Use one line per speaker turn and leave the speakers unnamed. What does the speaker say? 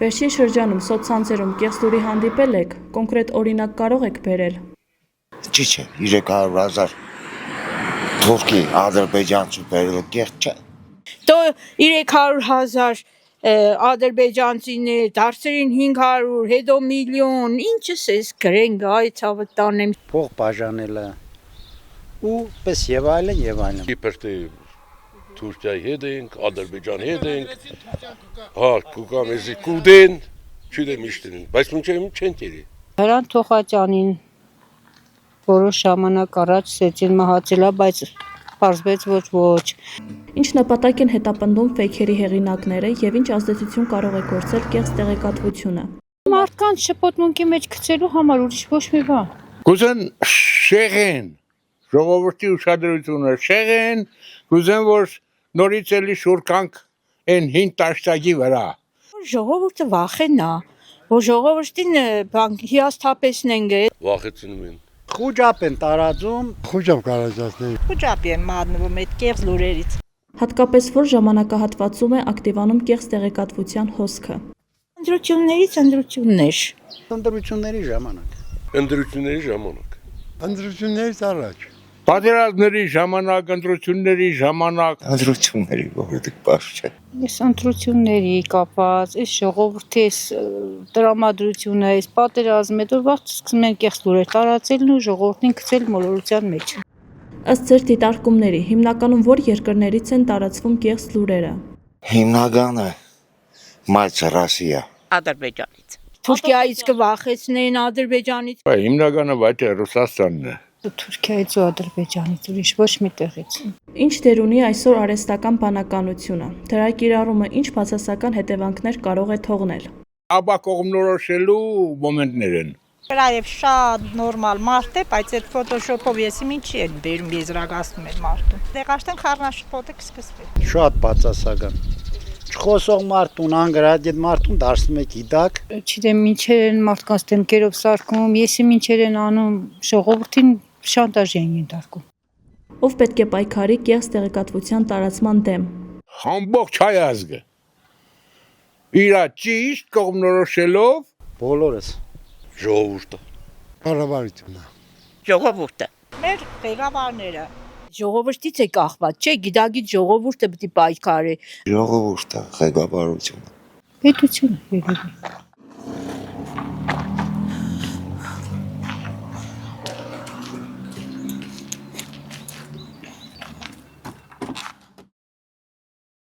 Վերջին շրջանում սոցցանցերում կեղծ լուրի հանդիպել եք, կոնկրետ օրինակ կարող եք բերել։
Չի չէ, 300,000 թուրքի ադրբեջանցու բերել կեղծ չէ։
То 300,000 ադրբեջանցիներ, դարձրին 500, հետո միլիոն, ինչս էս գրեն գայ ցավը տանեմ։
Փող բաժանելը ու պես եւ այլն։
Իբր թե Թուրքիայի հետ ենք, Ադրբեջանի հետ ենք, հա, կուկամ էսի կուդեն, չուդեմ իշտեն, բայց մինչև չեն տերի։
Հրանտ Թոխաճանին որոշ ժամանակ առաջ սեցին մահացելա, բայց պարզվեց ոչ։
Ինչ նպատակ են հետապնդում ֆեյքերի հեղինակները եւ ինչ ազդեցություն կարող է գործել կեղծ տեղեկատվությունը։
Մարդկանց շփոթմունքի մեջ գցելու համար ուրիշ ոչ մի բան։
Կուզեն շեղեն, ժողովրդի ուշադրությունը շեղեն, կուզեն որ նորից էլի շուրկանք այն հին տաշտակի վրա։
Ժողովուրդը վախենա, որ ժողովրդին հիասթափեցնեն։
Վախեցնում են։
Խոճապ են տարածում,
Խոճապ կարաճացնել։
Խոճապ են մատնվում այդ կեղծ լուրերից։
Հատկապես որ ժամանակահատվածում է ակտիվանում կեղծ տեղեկատվության հոսքը։
Ընտրություններից ընտրություններ։
ընտրությունների ժամանակ։
Ընտրությունների ժամանակ։
Ընտրություններից առաջ։
Պատերազմների ժամանակ, ընտրությունների ժամանակ,
Ադրությունների որ դիպաշ չէ։
Այս ընտրությունների կապված, այս ժողովրդի այս տրամադրությունը, այս պատերազմը, դեռ վաղ սկսում են կեղծ լուրեր տարածելն ու ժողովրդին գցել մոլորության մեջ։
Ըստ ձեր դիտարկումների, հիմնականում որ երկրներից են տարածվում կեղծ լուրերը։
Հիմնականը մայց Ռոսիա։
Ադրբեջանից։ Թուրքիայից կվախեցնեն, Ադրբեջանից։
հիմնականը բայց Ռուսաստանն է։
Թուրքիայից ու Ադրբեջանից, ուրիշ ոչ մի տեղից։
Ինչ դեր ունի այսօր արհեստական բանականությունը։ Դրա կիրառումը ինչ բացասական հետևանքներ կարող է թողնել։
Աբա կողմնորոշելու մոմենտներ են։
Նաև շատ նորմալ մարդ է, բայց այդ ֆոտոշոփով եսի ինչի են բերում եզրակացնում են մարդուն։ Դեղ աշտեն խառնաշփոթը կսկսվի։
Շատ բացասական։ Չխոսող մարդուն, անգրադիտ մարդուն դարձնում է գիտակ։
Չգիտեմ ինչեր են մարդկանց դեմքերով սարքում, եսի ինչեր են անում, ժողովրդին շանտաժ են ենթարկում։
Ով պետք է պայքարի կեղծ տեղեկատվության տարածման դեմ։
Ամբողջ հայ ազգը։ Իրա ճիշտ կողմնորոշելով
Բոլորս։
Ժողովուրդը։
Կառավարությունը։
Ժողովուրդը։ Մեր ղեկավարները։
Ժողովրդից է կախված, չէ, գիտագիտ ժողովուրդը պետք է պայքարի։
Ժողովուրդը, ղեկավարությունը։
Պետությունը երևի։